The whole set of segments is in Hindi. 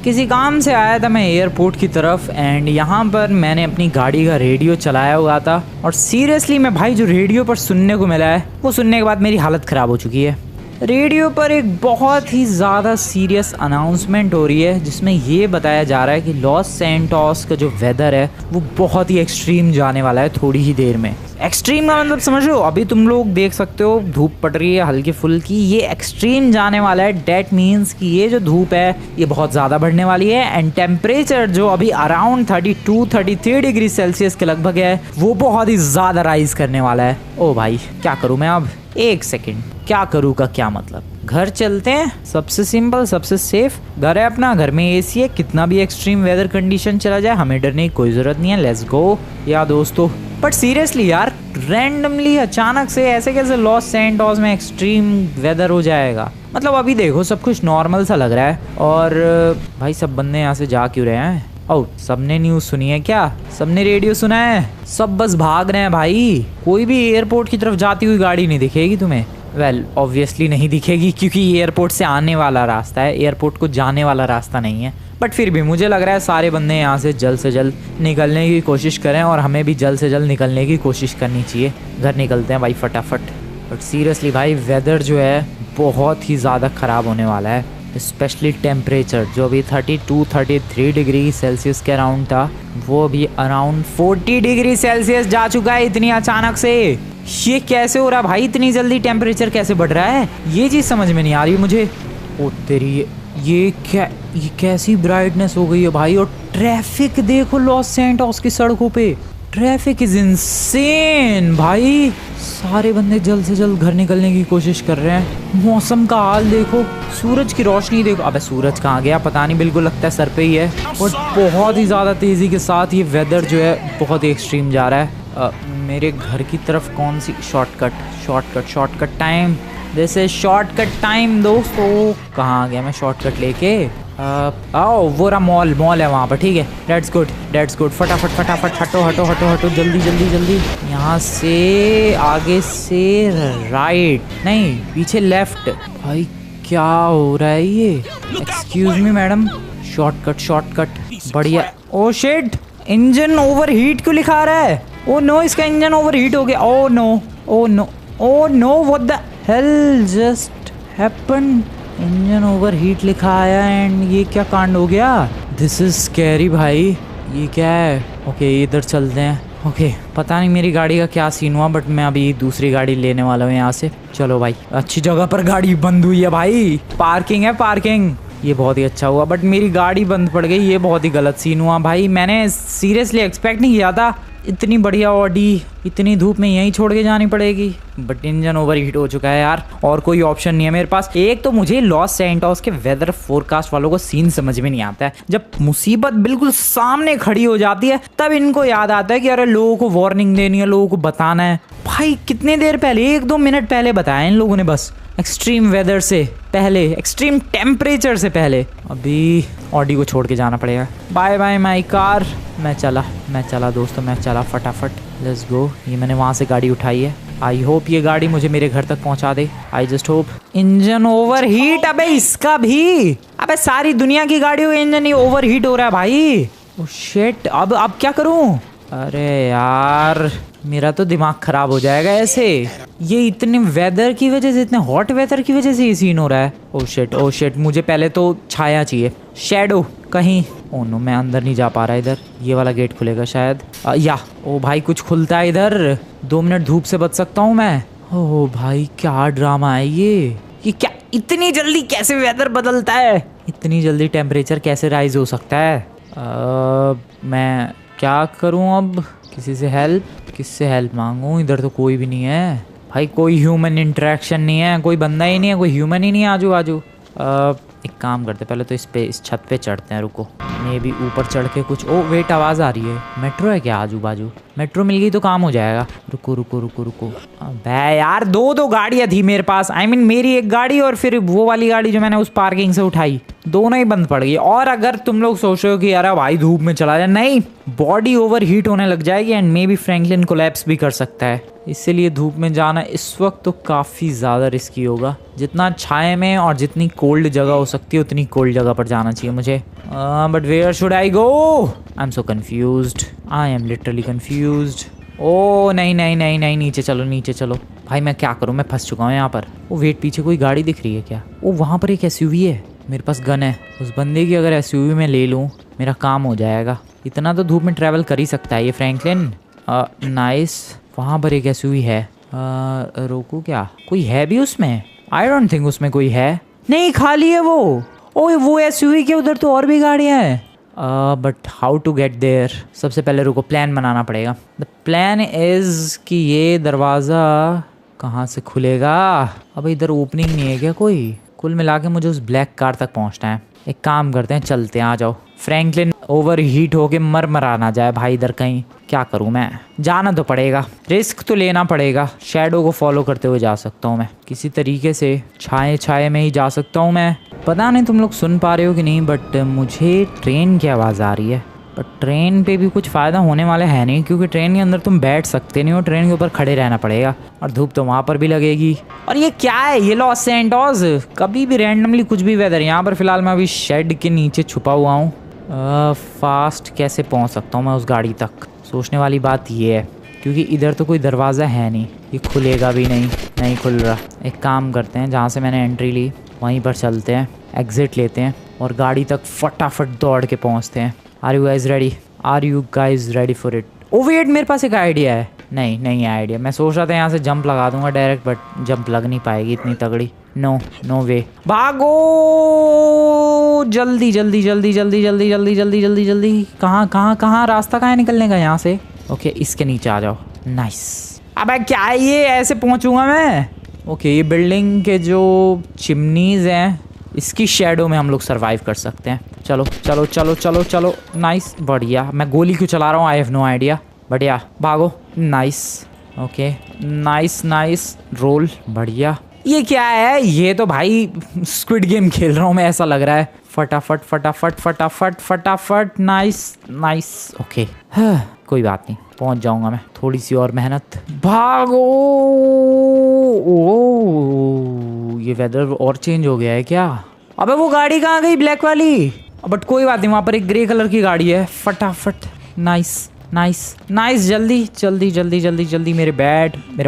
किसी काम से आया था मैं एयरपोर्ट की तरफ एंड यहाँ पर मैंने अपनी गाड़ी का रेडियो चलाया हुआ था और सीरियसली मैं भाई जो रेडियो पर सुनने को मिला है वो सुनने के बाद मेरी हालत ख़राब हो चुकी है। रेडियो पर एक बहुत ही ज़्यादा सीरियस अनाउंसमेंट हो रही है जिसमें ये बताया जा रहा है कि लॉस सैंटोस का जो वेदर है वो बहुत ही एक्सट्रीम जाने वाला है थोड़ी ही देर में। एक्सट्रीम का मतलब समझ लो, अभी तुम लोग देख सकते हो धूप पड़ रही है हल्की फुल्की, ये एक्सट्रीम जाने वाला है। डेट मीन्स कि ये जो धूप है ये बहुत ज़्यादा बढ़ने वाली है एंड टेम्परेचर जो अभी अराउंड 32-33 डिग्री सेल्सियस के लगभग है वो बहुत ही ज़्यादा राइज करने वाला है। ओ भाई क्या करूँ मैं अब, एक सेकेंड, क्या करूँ का क्या मतलब, घर चलते हैं, सबसे सिंपल सबसे सेफ घर है अपना, घर में एसी है, कितना भी एक्सट्रीम वेदर कंडीशन चला जाए हमें डरने की कोई ज़रूरत नहीं है। लेट्स गो या दोस्तों। बट सीरियसली यार रैंडमली अचानक से ऐसे कैसे लॉस सैंटोस में एक्सट्रीम वेदर हो जाएगा, मतलब अभी देखो सब कुछ नॉर्मल सा लग रहा है और भाई सब बंदे यहाँ से जा क्यों रहे हैं। ओ सबने न्यूज़ सुनी है क्या, सबने रेडियो सुना है, सब बस भाग रहे हैं भाई, कोई भी एयरपोर्ट की तरफ जाती हुई गाड़ी नहीं दिखेगी तुम्हें। वेल ऑब्वियसली नहीं दिखेगी क्योंकि एयरपोर्ट से आने वाला रास्ता है, एयरपोर्ट को जाने वाला रास्ता नहीं है। बट फिर भी मुझे लग रहा है सारे बंदे यहाँ से जल्द निकलने की कोशिश करें और हमें भी जल्द से जल्द निकलने की कोशिश करनी चाहिए। घर निकलते हैं भाई फटाफट। बट सीरियसली भाई वेदर जो है बहुत ही ज़्यादा ख़राब होने वाला है, स्पेशली टेम्परेचर जो अभी 32-33 डिग्री सेल्सियस के अराउंड था वो अभी अराउंड 40 डिग्री सेल्सियस जा चुका है इतनी अचानक से। ये कैसे हो रहा है भाई, इतनी जल्दी टेम्परेचर कैसे बढ़ रहा है, ये चीज़ समझ में नहीं आ रही मुझे। ओ तेरी ये कैसी ब्राइटनेस हो गई है भाई, और ट्रैफिक देखो लॉस सैंटोस की सड़कों पे, ट्रैफिक इज इंसेन भाई। सारे बंदे जल्द से जल्द घर निकलने की कोशिश कर रहे हैं। मौसम का हाल देखो, सूरज की रोशनी देखो, अबे सूरज कहाँ गया पता नहीं, बिल्कुल लगता है सर पे ही है। और बहुत ही ज़्यादा तेज़ी के साथ ये वेदर जो है बहुत ही एक्सट्रीम जा रहा है। मेरे घर की तरफ कौन सी shortcut time, this is shortcut time दोस्तों। कहाँ आ गया मैं शॉर्टकट लेके, आओ वो रहा मॉल है वहाँ पर, ठीक है डेट्स गुड। फटाफट हटो जल्दी। यहाँ से आगे से राइट नहीं पीछे लेफ्ट। भाई क्या हो रहा है ये, एक्सक्यूज मी मैडम, शॉर्टकट बढ़िया। ओ शिट, इंजन ओवरहीट क्यों लिखा रहा है, ओ नो इसका इंजन ओवरहीट हो गया। Oh know what the hell just happened, engine overheat लिखा आया एंड ये क्या कांड हो गया। दिस इज स्कैरी भाई, ये क्या है। ओके इधर चलते हैं। ओके पता नहीं मेरी गाड़ी का क्या सीन हुआ बट मैं अभी दूसरी गाड़ी लेने वाला हूँ यहाँ से। चलो भाई अच्छी जगह पर गाड़ी बंद हुई है भाई, पार्किंग, ये बहुत ही अच्छा हुआ। बट मेरी गाड़ी बंद पड़ गई, ये बहुत ही गलत सीन हुआ भाई, मैंने सीरियसली एक्सपेक्ट नहीं किया था इतनी बढ़िया ऑडी इतनी धूप में यहीं छोड़ के जानी पड़ेगी। बट इंजन ओवरहीट हो चुका है यार, और कोई ऑप्शन नहीं है मेरे पास। एक तो मुझे लॉस सैंटोस के वेदर फोरकास्ट वालों को सीन समझ में नहीं आता है, जब मुसीबत बिल्कुल सामने खड़ी हो जाती है तब इनको याद आता है कि अरे लोगों को वार्निंग देनी है, लोगों को बताना है। भाई कितने देर पहले, 1-2 मिनट पहले बताया इन लोगों ने, बस एक्सट्रीम वेदर से पहले, एक्सट्रीम टेम्परेचर से पहले। अभी ऑडी को छोड़ के जाना पड़ेगा। Bye my car. मैं चला दोस्तों, मैं चला फटाफट। Let's go. ये मैंने वहाँ से गाड़ी उठाई है, आई होप ये गाड़ी मुझे मेरे घर तक पहुँचा दे, I just hope. Engine overheat, अबे इसका भी, अबे सारी दुनिया की गाड़ियों का इंजन ही ओवरहीट हो रहा है भाई। ओह शिट, अब क्या करूँ। अरे यार मेरा तो दिमाग खराब हो जाएगा ऐसे, ये इतने वेदर की वजह से, इतने हॉट वेदर की वजह से ये सीन हो रहा है। ओह शिट, मुझे पहले तो छाया चाहिए, शैडो कहीं। ओह नो मैं अंदर नहीं जा पा रहा इधर, ये वाला गेट खुलेगा शायद, ओ भाई कुछ खुलता है इधर, 2 मिनट धूप से बच सकता हूँ मैं। ओह भाई क्या ड्रामा है ये क्या, इतनी जल्दी कैसे वेदर बदलता है, इतनी जल्दी टेम्परेचर कैसे राइज हो सकता है। मैं क्या करूँ अब, किससे हेल्प मांगूं, इधर तो कोई भी नहीं है भाई, कोई ह्यूमन इंटरेक्शन नहीं है, कोई बंदा ही नहीं है, कोई ह्यूमन ही नहीं है आजू बाजू। एक काम करते पहले तो इस छत पे चढ़ते हैं, रुको। मे भी ऊपर चढ़ के कुछ, ओ वेट आवाज़ आ रही है, मेट्रो है क्या आजू बाजू, मेट्रो मिल गई तो काम हो जाएगा। रुको रुको रुको रुको, अबे यार दो गाड़ियाँ थी मेरे पास। I mean, मेरी एक गाड़ी और फिर वो वाली गाड़ी जो मैंने उस पार्किंग से उठाई, दोनों ही बंद पड़ गई। और अगर तुम लोग सोच रहे हो कि यार भाई धूप में चला जाए, नहीं, बॉडी ओवर हीट होने लग जाएगी and may be Franklin collapse भी कर सकता है। इसीलिए धूप में जाना इस वक्त तो काफ़ी ज़्यादा रिस्की होगा। जितना छाए में और जितनी कोल्ड जगह हो सकती है उतनी कोल्ड जगह पर जाना चाहिए मुझे। But where should I go? I am so confused, I am literally confused. Oh नहीं नहीं नहीं नहीं, नीचे चलो नीचे चलो। भाई मैं क्या करूँ, मैं फंस चुका हूँ यहाँ पर। वो वेट, पीछे कोई गाड़ी दिख रही है क्या? ओ वहाँ पर एक एसयूवी है, मेरे पास गन है। उस बंदे की अगर एसयूवी में ले लूँ मेरा काम हो जाएगा। इतना तो धूप में ट्रैवल कर ही सकता है ये फ्रैंकलिन। नाइस, वहाँ पर एक एसयूवी है। रोकू क्या? कोई है भी उसमें? आई डोंट थिंक उसमें कोई है। नहीं, खाली है वो। ओए वो एसयूवी के उधर तो और भी गाड़ियाँ हैं। But how to get there? सबसे पहले रुको, प्लान बनाना पड़ेगा। द प्लान इज़ कि ये दरवाज़ा कहाँ से खुलेगा? अब इधर ओपनिंग नहीं है क्या कोई? कुल मिला के मुझे उस ब्लैक कार तक पहुँचना है। एक काम करते हैं, चलते हैं, आ जाओ। फ्रैंकलिन ओवर हीट होके मर ना जाए भाई इधर कहीं। क्या करूं मैं, जाना तो पड़ेगा, रिस्क तो लेना पड़ेगा। शैडो को फॉलो करते हुए जा सकता हूं मैं किसी तरीके से, छाए में ही जा सकता हूं मैं। पता नहीं तुम लोग सुन पा रहे हो कि नहीं, बट मुझे ट्रेन की आवाज़ आ रही है। पर ट्रेन पे भी कुछ फ़ायदा होने वाला है नहीं, क्योंकि ट्रेन के अंदर तुम बैठ सकते नहीं हो, ट्रेन के ऊपर खड़े रहना पड़ेगा और धूप तो वहाँ पर भी लगेगी। और ये क्या है, ये लॉस सैंटोस, कभी भी रैंडमली कुछ भी वेदर। यहाँ पर फिलहाल मैं अभी शेड के नीचे छुपा हुआ हूँ। फास्ट कैसे पहुँच सकता हूँ मैं उस गाड़ी तक? सोचने वाली बात ये है, क्योंकि इधर तो कोई दरवाज़ा है नहीं, ये खुलेगा भी नहीं खुल रहा। एक काम करते हैं, जहाँ से मैंने एंट्री ली वहीं पर चलते हैं, एग्ज़िट लेते हैं और गाड़ी तक फटाफट दौड़ के पहुँचते हैं। Are you guys ready? Are you guys ready for it? Oh wait, मेरे पास एक आइडिया है। नहीं है आइडिया। मैं सोच रहा था यहाँ से जंप लगा दूंगा डायरेक्ट, बट जंप लग नहीं पाएगी इतनी तगड़ी। नो वे। भागो जल्दी जल्दी जल्दी जल्दी जल्दी जल्दी जल्दी जल्दी जल्दी। कहाँ रास्ता कहाँ है निकलने का यहाँ से? ओके, इसके नीचे आ जाओ। नाइस। अबे क्या है ये, ऐसे पहुँचूंगा मैं? ओके, ये बिल्डिंग के जो चिमनीज हैं इसकी शेडो में हम लोग सरवाइव कर सकते हैं। चलो चलो चलो चलो चलो। नाइस, बढ़िया। मैं गोली क्यों चला रहा हूँ, आई हैव नो आइडिया। बढ़िया, भागो। नाइस, ओके, नाइस रोल, बढ़िया। ये क्या है? ये तो भाई स्क्विड गेम खेल रहा हूँ मैं, ऐसा लग रहा है। फटाफट फटाफट फटाफट फटाफट। Nice okay. कोई बात नहीं, पहुँच जाऊँगा मैं, थोड़ी सी और मेहनत। भागो। ओ, ये वेदर और चेंज हो गया है क्या? अबे वो गाड़ी कहाँ गई, ब्लैक वाली? बट कोई बात नहीं, वहाँ पर एक ग्रे कलर की गाड़ी है। फटाफट। नाइस, जल्दी मेरे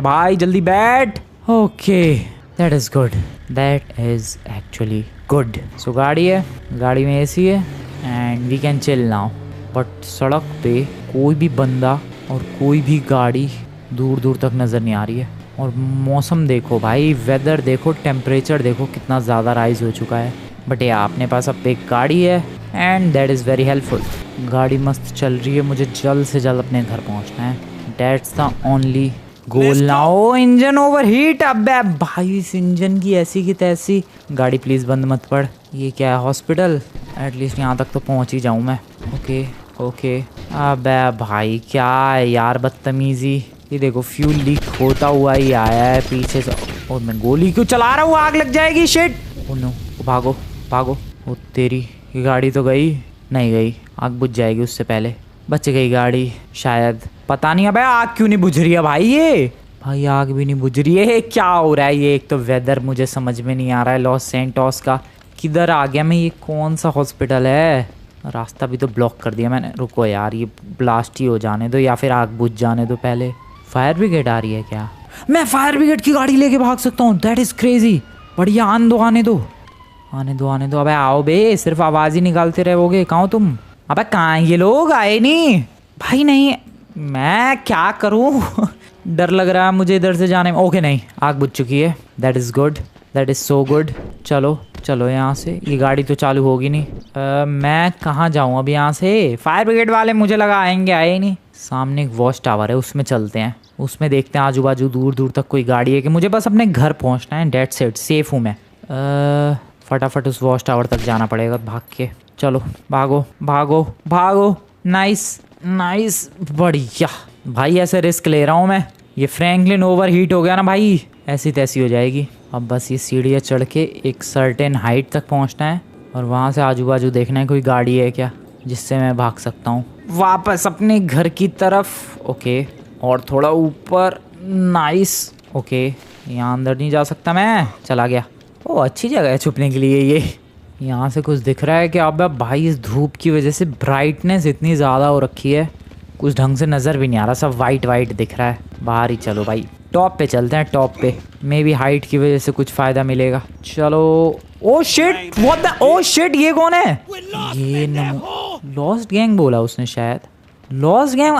भाई जल्दी बैठ। Okay, that is good, that is actually good. So गाड़ी है, गाड़ी में एसी है and we can chill now. But सड़क पे कोई भी बंदा और कोई भी गाड़ी दूर तक नज़र नहीं आ रही है। और मौसम देखो भाई, वेदर देखो, टेम्परेचर देखो कितना ज़्यादा राइज हो चुका है। बट ये अपने पास अब एक गाड़ी है and that is very helpful. गाड़ी मस्त चल रही है, मुझे जल्द से जल्द अपने घर पहुंचना है। That's the only goal now. Engine over heat. अब भाई इस इंजन की ऐसी की तैसी। गाड़ी प्लीज़ बंद मत पड़। ये क्या है, हॉस्पिटल? एटलीस्ट यहाँ तक तो पहुँच ही जाऊँ मैं। ओके। अब भाई क्या है यार, बदतमीज़ी। ये देखो, फ्यूल लीक होता हुआ ही आया है पीछे से। और मैं गोली क्यों चला रहा हूँ, आग लग जाएगी। शिट। ओ नो, भागो। ओ तेरी, ये गाड़ी तो गई नहीं गई, आग बुझ जाएगी उससे पहले। बच गई गाड़ी शायद, पता नहीं। अबे आग क्यों नहीं बुझ रही है भाई? ये भाई आग भी नहीं बुझ रही है, क्या हो रहा है ये? एक तो वेदर मुझे समझ में नहीं आ रहा है लॉस सैंटोस का। किधर आ गया मैं? ये कौन सा हॉस्पिटल है? रास्ता भी तो ब्लॉक कर दिया मैंने। रुको यार, ये ब्लास्ट ही हो जाने दो या फिर आग बुझ जाने दो पहले। फायर ब्रिगेड आ रही है क्या? मैं फायर ब्रिगेड की गाड़ी लेके भाग सकता हूँ? That is crazy. बढ़िया, आने दो। अबे आओ बे, सिर्फ आवाज़ ही निकालते रहोगे। कहाँ हो तुम? अबे कहाँ ये लोग? आए नहीं भाई? नहीं, मैं क्या करूँ? डर लग रहा है मुझे इधर से जाने में। ओके, नहीं, आग बुझ चुकी है। That is good, that is so good. चलो यहाँ से। ये गाड़ी तो चालू होगी नहीं। मैं कहाँ जाऊँ अब यहाँ से? फायर ब्रिगेड वाले मुझे लगा आएंगे, आए नहीं। सामने एक वॉच टावर है, उसमें चलते हैं, उसमें देखते हैं आजू बाजू दूर तक कोई गाड़ी है कि। मुझे बस अपने घर पहुँचना है, डेट सेट, सेफ हूँ मैं। फटाफट उस वॉच टावर तक जाना पड़ेगा भाग के। चलो भागो। नाइस, बढ़िया। भाई ऐसे रिस्क ले रहा हूँ मैं, ये फ्रैंकलिन ओवर हीट हो गया ना भाई, ऐसी तैसी हो जाएगी। अब बस ये सीढ़ियाँ चढ़ के एक सर्टेन हाइट तक पहुँचना है और वहाँ से आजू बाजू देखना है कोई गाड़ी है क्या जिससे मैं भाग सकता हूँ वापस अपने घर की तरफ। ओके, और थोड़ा ऊपर, नाइस। ओके, यहाँ अंदर नहीं जा सकता मैं, चला गया। ओ अच्छी जगह है छुपने के लिए ये। यहाँ से कुछ दिख रहा है कि अब भाई इस धूप की वजह से ब्राइटनेस इतनी ज़्यादा हो रखी है, कुछ ढंग से नज़र भी नहीं आ रहा, सब वाइट वाइट दिख रहा है। बाहर ही चलो भाई, टॉप पे चलते हैं, टॉप पे मे बी हाइट की वजह से कुछ फ़ायदा मिलेगा। चलो। Oh shit, what the, oh shit, ये कौन है? ये लॉस्ट गैंग बोला उसने शायद। लॉस्ट गैंग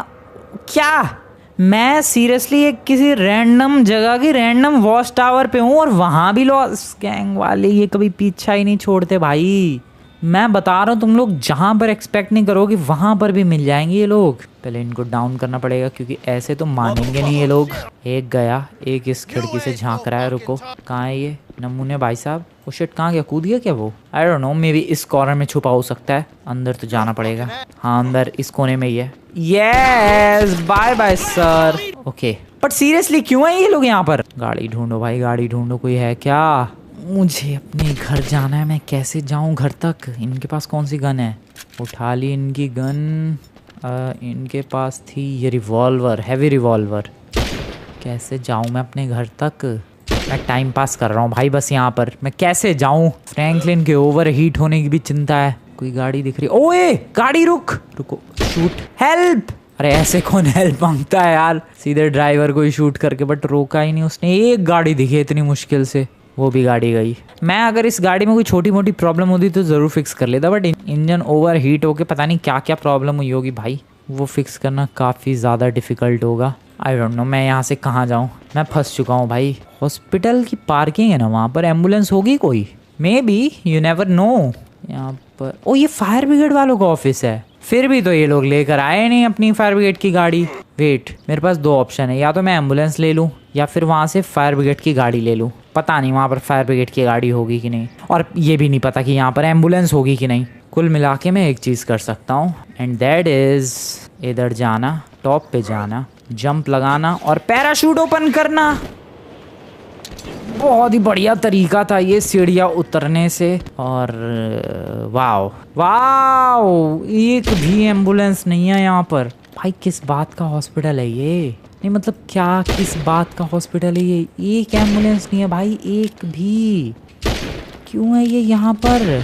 क्या? मैं सीरियसली एक किसी रैंडम जगह की रैंडम वॉच टावर पे हूँ और वहाँ भी लॉस्ट गैंग वाले, ये कभी पीछा ही नहीं छोड़ते भाई। मैं बता रहा हूँ, तुम लोग जहाँ पर एक्सपेक्ट नहीं करोगे वहाँ पर भी मिल जाएंगे ये लोग। पहले इनको डाउन करना पड़ेगा क्योंकि ऐसे तो मानेंगे नहीं ये लोग। एक गया, एक इस खिड़की से झांक रहा है। रुको, कहाँ है ये नमूने भाई साहब? वो शिट, कहाँ गया? कूद गया क्या वो? आई डोंट नो, मे बी इस कॉर्नर में छुपा हो सकता है। अंदर तो जाना पड़ेगा। हाँ, अंदर इस कोने में ही है। Yes, bye bye sir. Okay, but seriously क्यों है ये लोग यहाँ पर? गाड़ी ढूंढो भाई, गाड़ी ढूंढो, कोई है क्या? मुझे अपने घर जाना है, मैं कैसे जाऊँ घर तक? इनके पास कौन सी गन है? उठा ली इनकी गन। इनके पास थी ये रिवॉल्वर, हैवी रिवॉल्वर। कैसे जाऊँ मैं अपने घर तक? मैं टाइम पास कर रहा हूँ भाई बस यहाँ पर, मैं कैसे जाऊँ? फ्रैंकलिन के ओवर हीट होने की भी चिंता है। कोई गाड़ी दिख रही? ओए गाड़ी, रुको, शूट, हेल्प। अरे ऐसे कौन हेल्प मांगता है यार, सीधे ड्राइवर को ही शूट करके, बट रोका ही नहीं उसने। एक गाड़ी दिखी इतनी मुश्किल से, वो भी गाड़ी गई। मैं अगर इस गाड़ी में कोई छोटी मोटी प्रॉब्लम होती तो ज़रूर फिक्स कर लेता, बट इंजन ओवर हीट होके पता नहीं क्या क्या प्रॉब्लम हुई होगी भाई, वो फिक्स करना काफ़ी ज़्यादा डिफ़िकल्ट होगा। आई डोंट नो मैं यहाँ से कहाँ जाऊँ, मैं फंस चुका हूँ भाई। हॉस्पिटल की पार्किंग है ना, वहाँ पर एम्बुलेंस होगी कोई, may be, you never know. यहाँ पर ओ ये फायर ब्रिगेड वालों का ऑफिस है, फिर भी तो ये लोग लेकर आए नहीं अपनी फायर ब्रिगेड की गाड़ी। वेट, मेरे पास दो ऑप्शन है, या तो मैं एम्बुलेंस ले लूँ या फिर वहाँ से फायर ब्रिगेड की गाड़ी ले लूँ। पता नहीं वहाँ पर फायर ब्रिगेड की गाड़ी होगी कि नहीं, और ये भी नहीं पता कि यहाँ पर एम्बुलेंस होगी कि नहीं। कुल मिला के मैं एक चीज़ कर सकता हूँ, एंड दैट इज़ इधर जाना, टॉप पे जाना, जंप लगाना और पैराशूट ओपन करना। बहुत ही बढ़िया तरीका था ये सीढ़ियाँ उतरने से। और वाओ वाओ, एक भी एम्बुलेंस नहीं है यहाँ पर भाई। किस बात का हॉस्पिटल है ये? नहीं मतलब क्या, किस बात का हॉस्पिटल है ये? एक एम्बुलेंस नहीं है भाई, एक भी। क्यों है ये यहाँ पर?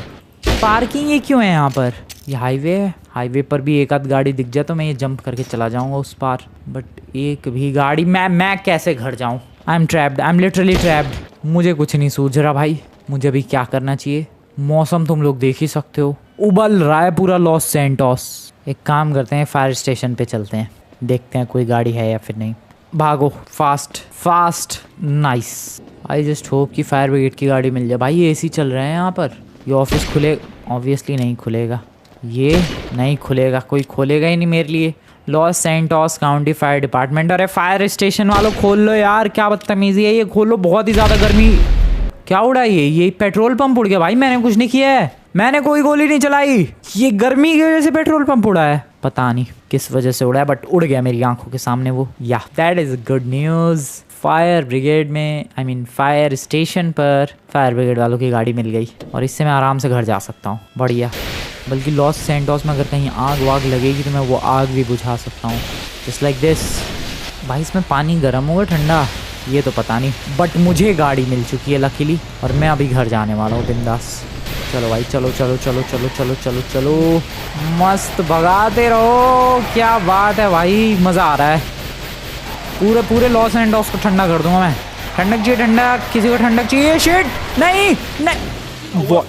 पार्किंग ये क्यों है यहाँ पर? ये हाईवे है, हाईवे पर भी एक आध गाड़ी दिख जाए तो मैं ये जंप करके चला जाऊँगा उस पार, बट एक भी गाड़ी। मैं कैसे घर जाऊँ? I am trapped, I am literally trapped. मुझे कुछ नहीं सूझ रहा भाई, मुझे अभी क्या करना चाहिए। मौसम तुम लोग देख ही सकते हो, उबल रहा है पूरा लॉस सैंटोस। एक काम करते हैं, फायर स्टेशन पे चलते हैं, देखते हैं कोई गाड़ी है या फिर नहीं। भागो, फास्ट फास्ट, नाइस। आई जस्ट होप कि फायर ब्रिगेड की गाड़ी मिल जाए। भाई एसी चल रहे हैं यहाँ पर। ये ऑफिस खुले? ऑब्वियसली नहीं खुलेगा, ये नहीं खुलेगा, कोई खोलेगा ही नहीं मेरे लिए। Los Santos county fire department. अरे फायर स्टेशन वालों खोल लो यार, क्या बदतमीजी है ये, खोलो, बहुत ही ज़्यादा गर्मी। क्या उड़ा ये पेट्रोल पंप उड़ गया भाई, मैंने कुछ नहीं किया है, मैंने कोई गोली नहीं चलाई। ये गर्मी की वजह से पेट्रोल पंप उड़ा है, पता नहीं किस वजह से उड़ा है, बट उड़ गया मेरी आंखों के सामने वो। या that is good news. Fire brigade में, आई मीन फायर स्टेशन पर फायर ब्रिगेड वालों की गाड़ी मिल गई और इससे मैं आराम से घर जा सकता हूँ। बढ़िया। बल्कि लॉस सैंटोस में अगर कहीं आग वाग लगेगी तो मैं वो आग भी बुझा सकता हूँ, जस्ट लाइक दिस। भाई इसमें पानी गर्म होगा ठंडा ये तो पता नहीं, बट मुझे गाड़ी मिल चुकी है लकीली और मैं अभी घर जाने वाला हूँ बिंदास। चलो भाई, चलो चलो चलो चलो चलो चलो चलो, मस्त भगाते रहो। क्या बात है भाई, मज़ा आ रहा है। पूरे लॉस सैंटोस को ठंडा कर दूंगा मैं। ठंडक चाहिए, ठंडक, किसी को ठंडक चाहिए। शिट, नहीं नहीं, वॉट,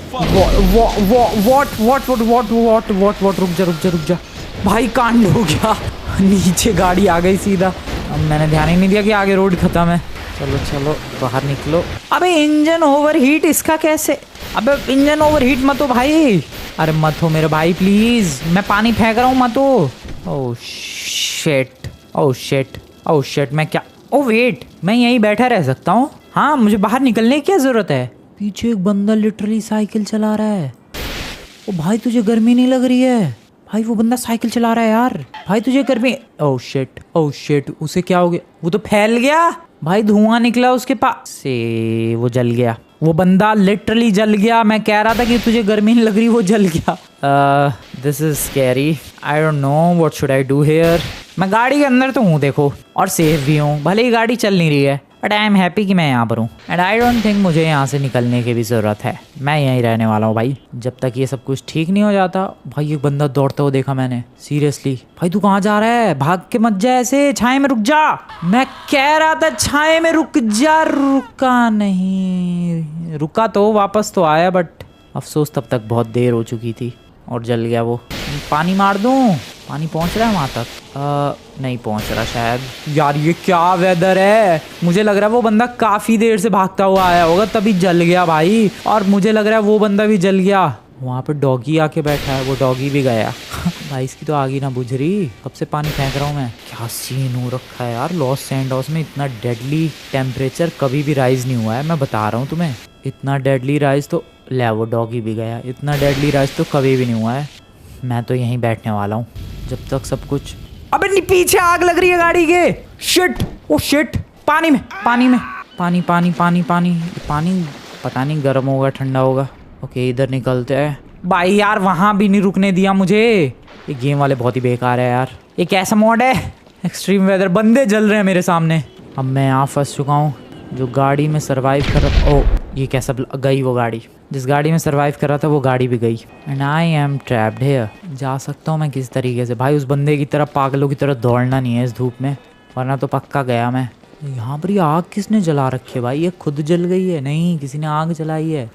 रुक जा भाई, कांड हो गया। नीचे गाड़ी आ गई सीधा, अब मैंने ध्यान ही नहीं दिया कि आगे रोड खत्म है। चलो चलो बाहर निकलो। अबे इंजन ओवर हीट, इसका कैसे? अबे इंजन ओवर हीट मत हो भाई, अरे मत हो मेरे भाई प्लीज, मैं पानी फेंक रहा हूँ, मत हो। Oh shit, oh shit, oh shit, मैं क्या, ओह वेट, मैं यहीं बैठा रह सकता हूँ? हाँ, मुझे बाहर निकलने की क्या जरूरत है? पीछे एक बंदा लिटरली साइकिल चला रहा है। ओ भाई तुझे गर्मी नहीं लग रही है? भाई वो बंदा साइकिल चला रहा है यार। भाई तुझे घर में ओह शिट उसे क्या हो गया? वो तो फैल गया भाई, धुआं निकला उसके पास से, वो जल गया। वो बंदा लिटरली जल गया। मैं कह रहा था कि तुझे गर्मी नहीं लग रही, वो जल गया। This is scary. I don't know what should I do here. मैं गाड़ी के अंदर तो हूँ देखो, और सेफ भी हूँ, भले ही गाड़ी चल नहीं रही है, बट आई एम हैप्पी कि मैं यहाँ पर हूँ। एंड आई डोंट थिंक मुझे यहाँ से निकलने की भी ज़रूरत है। मैं यहीं रहने वाला हूँ भाई, जब तक ये सब कुछ ठीक नहीं हो जाता। भाई एक बंदा दौड़ता हुआ देखा मैंने, सीरियसली। भाई तू कहाँ जा रहा है? भाग के मत जा ऐसे, छाए में रुक जा। मैं कह रहा था छाए में रुक जा, रुका नहीं। रुका तो वापस तो आया, बट अफसोस तब तक बहुत देर हो चुकी थी और जल गया वो। पानी मार दूँ? पानी पहुंच रहा है वहां तक? नहीं पहुंच रहा शायद। यार ये क्या वेदर है? मुझे लग रहा है वो बंदा काफी देर से भागता हुआ आया होगा तभी जल गया भाई, और मुझे लग रहा है वो बंदा भी जल गया। वहां पे डॉगी आके बैठा है, वो डॉगी भी गया। भाई इसकी तो आग ही ना बुझ रही, कब से पानी फेंक रहा हूँ मैं। क्या सीन हो रखा है यार, लॉस सैंडोस में इतना डेडली टेम्परेचर कभी भी राइज नहीं हुआ है, मैं बता रहा हूँ तुम्हें। इतना डेडली राइज तो, ले वो डॉगी भी गया, इतना डेडली राइज तो कभी भी नहीं हुआ है। मैं तो यहीं बैठने वाला हूँ जब तक सब कुछ। अबे नहीं, पीछे आग लग रही है गाड़ी के। शिट, ओ शिट, पानी में पानी पानी पता नहीं गर्म होगा ठंडा होगा। ओके इधर निकलते हैं। भाई यार वहां भी नहीं रुकने दिया मुझे। ये गेम वाले बहुत ही बेकार है यार। ये कैसा मोड है? एक्सट्रीम वेदर, बंदे जल रहे हैं मेरे सामने। अब मैं यहाँ फंस चुका हूँ। जो गाड़ी में सरवाइव कर रहा, ओ ये कैसा गई वो गाड़ी। जिस गाड़ी में सरवाइव कर रहा था वो गाड़ी भी गई। And I am trapped here. जा सकता हूँ मैं किस तरीके से? भाई उस बंदे की तरह पागलों की तरह दौड़ना नहीं है इस धूप में, वरना तो पक्का गया मैं। यहाँ पर ये आग किसने जला रखी है भाई? ये खुद जल गई है? नहीं, किसी ने आग जलाई है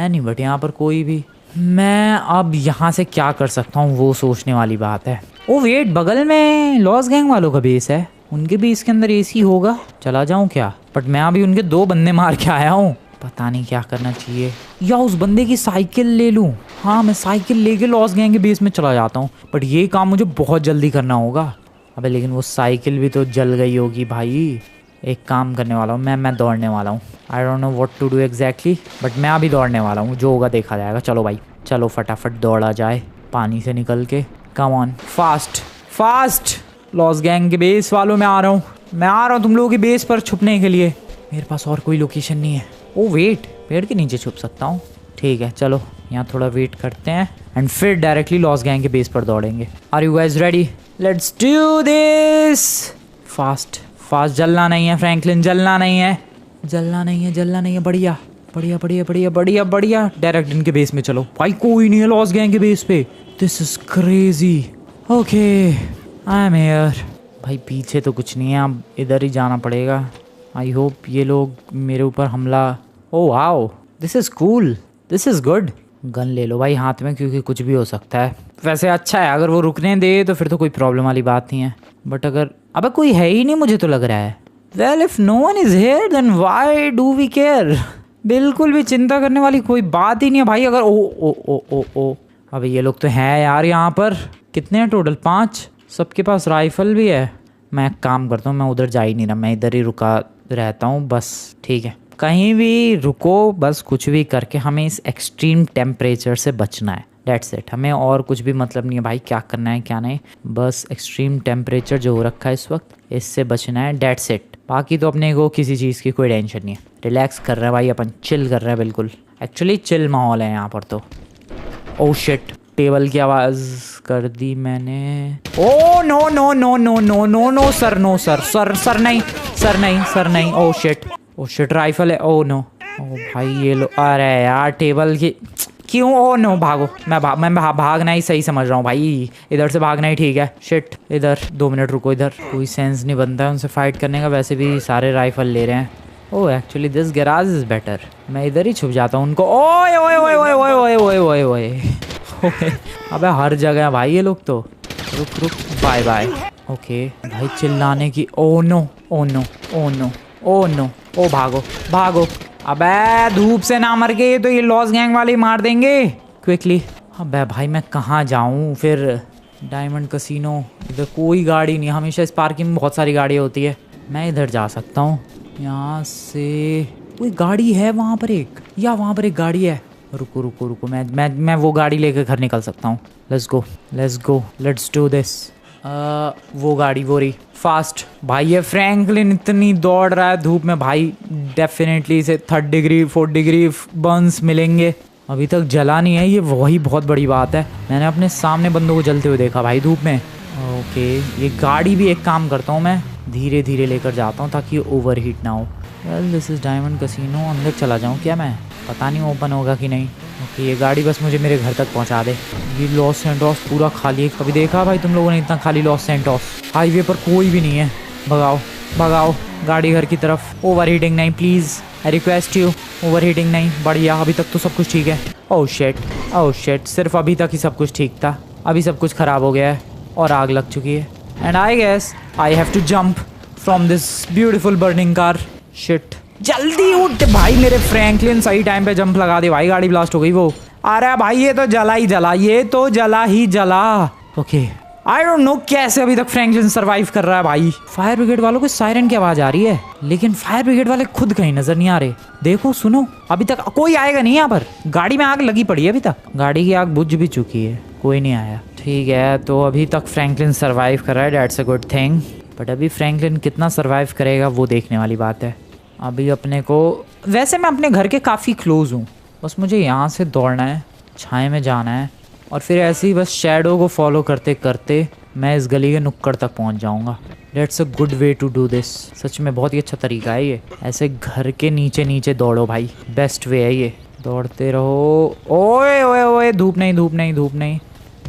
नहीं। बट यहाँ पर कोई भी, मैं अब यहाँ से क्या कर सकता हूँ वो सोचने वाली बात है। ओ वेट, बगल में लॉस गैंग वालों का बेस है, उनके बेस के अंदर एसी होगा। चला जाऊँ क्या? बट मैं अभी उनके 2 बंदे मार के आया हूँ, पता नहीं क्या करना चाहिए। या उस बंदे की साइकिल ले लूँ? हाँ मैं साइकिल लेके लॉस गैंग के बेस में चला जाता हूँ, बट ये काम मुझे बहुत जल्दी करना होगा। अबे लेकिन वो साइकिल भी तो जल गई होगी भाई। एक काम करने वाला हूँ मैं दौड़ने वाला हूँ। I don't know what to do exactly, but मैं अभी दौड़ने वाला हूँ, जो होगा देखा जाएगा। चलो भाई चलो फटाफट दौड़ा जाए पानी से निकल के। Come on, fast. Loss gang के बेस वालों में आ रहा हूँ, मैं आ रहा हूँ तुम लोगों के बेस पर छुपने के लिए। मेरे पास और कोई लोकेशन नहीं है। ओ वेट, पेड़ के नीचे छुप सकता हूँ। ठीक है चलो यहाँ थोड़ा वेट करते हैं एंड फिर डायरेक्टली लॉस गैंग के बेस पर दौड़ेंगे। Are you guys ready? Let's do this. Fast, जलना नहीं है फ्रैंकलिन, जलना नहीं है। बढ़िया। डायरेक्ट इनके बेस में चलो। भाई कोई नहीं है लॉस गैंग के बेस पे। This is crazy. Okay I am here. भाई पीछे तो कुछ नहीं है, अब इधर ही जाना पड़ेगा। आई होप ये लोग मेरे ऊपर हमला। Oh wow, this is cool, this is good. Gun ले लो भाई हाथ में, क्योंकि कुछ भी हो सकता है। वैसे अच्छा है, अगर वो रुकने दे तो फिर तो कोई प्रॉब्लम वाली बात नहीं है, बट अगर अबे कोई है ही नहीं मुझे तो लग रहा है। Well if no one is here then why do we care. बिल्कुल भी चिंता करने वाली कोई बात ही नहीं है भाई। अगर ओ अबे ये लोग तो हैं यार यहाँ पर। कितने हैं टोटल? 5। सबके पास राइफल भी है। मैं एक काम करता हूँ, मैं उधर जा ही नहीं रहा, मैं इधर ही रुका रहता हूँ बस। ठीक है, कहीं भी रुको, बस कुछ भी करके हमें इस एक्सट्रीम टेम्परेचर से बचना है। That's it. हमें और कुछ भी मतलब नहीं है भाई क्या करना है क्या नहीं, बस एक्सट्रीम टेम्परेचर जो हो रखा है इस वक्त, इससे बचना है। That's it. बाकी तो अपने को किसी चीज़ की कोई टेंशन नहीं है। रिलैक्स कर रहा है भाई अपन, चिल कर रहा है बिल्कुल। एक्चुअली चिल माहौल है यहाँ पर तो। ओह शिट, टेबल की आवाज़ कर दी मैंने। Oh no no no no no no no sir, no sir, sir नहीं। ओह शिट, राइफल है। ओ नो, ओ भाई ये लो। अरे यार टेबल की क्यों? ओ नो, भागो। मैं भागना ही सही समझ रहा हूँ भाई, इधर से भागना ही ठीक है। शिट, इधर 2 मिनट रुको, इधर कोई सेंस नहीं बनता है उनसे फाइट करने का, वैसे भी सारे राइफल ले रहे हैं। Oh actually this garage is better, मैं इधर ही छुप जाता हूँ उनको। ओए ओए ओए ओए ओए ओए ओए ओए ओए अबे हर जगह भाई ये लोग तो। रुक, बाय बाय। ओके भाई चिल्लाने की। ओ नो, ओ भागो। अबे धूप से ना मर गए तो ये लॉस गैंग वाले मार देंगे। क्विकली। अबे भाई मैं कहाँ जाऊँ फिर? डायमंड कसिनो, इधर कोई गाड़ी नहीं। हमेशा इस पार्किंग में बहुत सारी गाड़ियाँ होती है। मैं इधर जा सकता हूँ यहाँ से। कोई गाड़ी है वहाँ पर एक, या वहाँ पर एक गाड़ी है। रुको रुको रुको, मैं वो गाड़ी लेकर घर निकल सकता हूँ। Let's go let's do this. वो गाड़ी वो रही फास्ट। भाई ये फ्रैंकलिन इतनी दौड़ रहा है धूप में भाई, डेफिनेटली इसे 3rd degree 4th degree Burns मिलेंगे। अभी तक जला नहीं है, ये वही बहुत बड़ी बात है। मैंने अपने सामने बंदों को जलते हुए देखा भाई धूप में। ओके ये गाड़ी भी एक काम करता हूँ, मैं धीरे धीरे लेकर जाता हूँ ताकि ओवर हीट ना हो। Well this is diamond casino, अंदर चला जाऊँ क्या मैं? पता नहीं ओपन होगा कि नहीं। ओके ये गाड़ी बस मुझे मेरे घर तक पहुँचा दे। ये लॉस सैंटोस पूरा खाली है। कभी देखा भाई तुम लोगों ने इतना खाली लॉस सैंटोस? हाईवे पर कोई भी नहीं है। भगाओ भगाओ गाड़ी घर की तरफ। ओवर हीटिंग नहीं please, I request you. Over heating नहीं, बढ़िया अभी तक तो सब कुछ ठीक है। ओह शिट, सिर्फ अभी तक ही सब कुछ ठीक था, अभी सब कुछ ख़राब हो गया है और आग लग चुकी है। And I guess I have to jump from this beautiful burning car. Shit जल्दी उठ भाई, मेरे फ्रैंकलिन सही टाइम पे जंप लगा दे भाई, गाड़ी ब्लास्ट हो गई वो। अरे भाई ये तो जला ही जला। ओके आई डोंट नो कैसे अभी तक फ्रैंकलिन सरवाइव कर रहा है भाई। फायर ब्रिगेड वालों को सायरन की आवाज आ रही है, लेकिन फायर ब्रिगेड वाले खुद कहीं नजर नहीं आ रहे। देखो सुनो, अभी तक कोई आएगा नहीं यहाँ पर। गाड़ी में आग लगी पड़ी है, अभी तक गाड़ी की आग बुझ भी चुकी है, कोई नहीं आया। ठीक है तो अभी तक फ्रैंकलिन सरवाइव कर रहा है, that's a good thing. But अभी फ्रैंकलिन कितना सरवाइव करेगा वो देखने वाली बात है। अभी अपने को, वैसे मैं अपने घर के काफ़ी क्लोज हूँ, बस मुझे यहाँ से दौड़ना है, छाए में जाना है और फिर ऐसे ही बस शैडो को फॉलो करते करते मैं इस गली के नुक्कड़ तक पहुँच जाऊँगा। That's a good way to do this. सच में बहुत ही अच्छा तरीका है ये, ऐसे घर के नीचे नीचे दौड़ो भाई, बेस्ट वे है ये। दौड़ते रहो। ओए ओए ओए, धूप नहीं।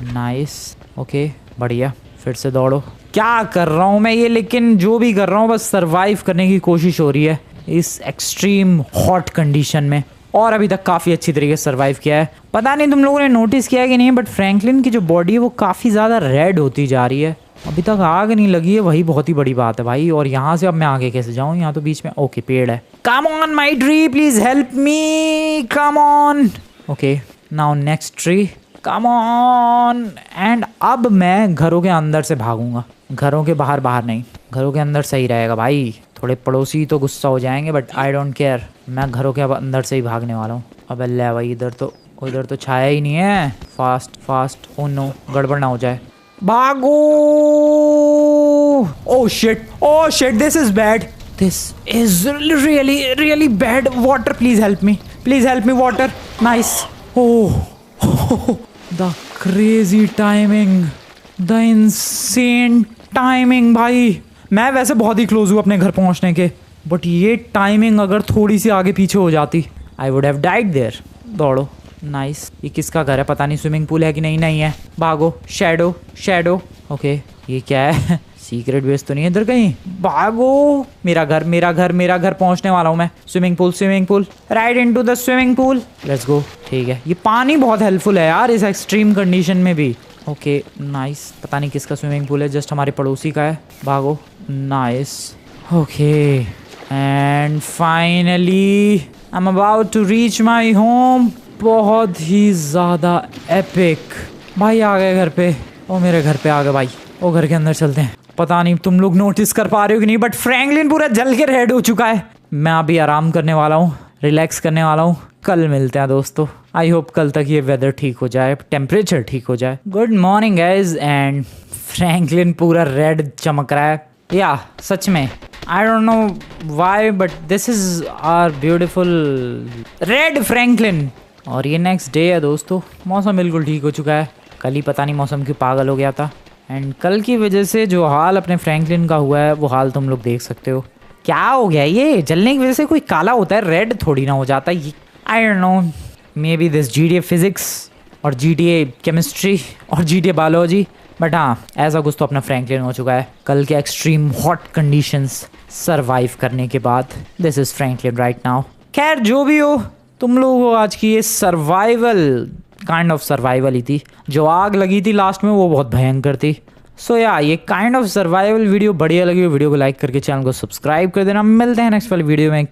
नाइस ओके बढ़िया, फिर से दौड़ो। क्या कर रहा हूँ मैं ये, लेकिन जो भी कर रहा हूँ बस सरवाइव करने की कोशिश हो रही है इस एक्सट्रीम हॉट कंडीशन में, और अभी तक काफ़ी अच्छी तरीके से सरवाइव किया है। पता नहीं तुम लोगों ने नोटिस किया है कि नहीं, बट फ्रैंकलिन की जो बॉडी है वो काफ़ी ज़्यादा रेड होती जा रही है। अभी तक आग नहीं लगी है, वही बहुत ही बड़ी बात है भाई। और यहाँ से अब मैं आगे कैसे जाऊँ? यहाँ तो बीच में ओके पेड़ है। Come on my tree please help me, come on. Okay now next tree, come on. And अब मैं घरों के अंदर से भागूंगा, घरों के बाहर नहीं, घरों के अंदर सही रहेगा भाई। थोड़े पड़ोसी तो गुस्सा हो जाएंगे बट आई डोंट केयर, मैं घरों के अंदर से ही भागने वाला हूँ। अब अल्लाह भाई इधर तो छाया ही नहीं है। फास्ट ओ नो, गड़बड़ ना हो जाए। भागो। Oh shit this is bad, this is really bad. Water please help me water. Nice. Oh the crazy timing, the insane timing भाई। मैं वैसे बहुत ही क्लोज हूँ अपने घर पहुँचने के, बट ये टाइमिंग अगर थोड़ी सी आगे पीछे हो जाती I would have died there. दौड़ो। नाइस। ये किसका घर है पता नहीं, स्विमिंग पूल है कि नहीं है। भागो। शैडो ओके ये क्या है? सीक्रेट बेस तो नहीं है इधर कहीं? भागो। मेरा घर पहुंचने वाला हूँ मैं। Swimming pool, right into the swimming pool. Let's go. ठीक है ये पानी बहुत हेल्पफुल है यार इस एक्सट्रीम कंडीशन में भी। Okay nice. पता नहीं किसका स्विमिंग पूल है, जस्ट हमारे पड़ोसी का है। भागो। Nice. Okay and finally I am about to reach my home. बहुत ही ज़्यादा एपिक। भाई आ गए घर पे। ओ मेरे घर पे आ गए भाई। ओ घर के अंदर चलते हैं। पता नहीं तुम लोग नोटिस कर पा रहे हो कि नहीं, बट फ्रैंकलिन पूरा जल के रेड हो चुका है। मैं अभी आराम करने वाला हूँ, रिलैक्स करने वाला हूँ। कल मिलते हैं दोस्तों। आई होप कल तक ये वेदर ठीक हो जाए, टेम्परेचर ठीक हो जाए। Good morning guys. And Franklin पूरा रेड चमक रहा है। या सच में I don't know why but this is our beautiful red Franklin. और ये नेक्स्ट डे है दोस्तों। मौसम बिल्कुल ठीक हो चुका है। कल ही पता नहीं मौसम क्यों पागल हो गया था, एंड कल की वजह से जो हाल अपने फ्रैंकलिन का हुआ है वो हाल तुम लोग देख सकते हो। क्या हो गया ये? जलने की वजह से कोई काला होता है, रेड थोड़ी ना हो जाता ये। आई don't no, may be this GTA physics और GTA केमिस्ट्री और GTA बायोलॉजी, बट हाँ ऐसा कुछ तो अपना फ्रैंकलिन हो चुका है कल के एक्सट्रीम हॉट कंडीशंस सरवाइव करने के बाद। This is Franklin right now. खैर जो भी हो, तुम लोगों को आज की ये काइंड ऑफ सर्वाइवल ही थी। जो आग लगी थी लास्ट में वो बहुत भयंकर थी। सो या ये काइंड ऑफ सर्वाइवल वीडियो बढ़िया लगी हो, वीडियो को लाइक करके चैनल को सब्सक्राइब कर देना। मिलते हैं नेक्स्ट वाली वीडियो में।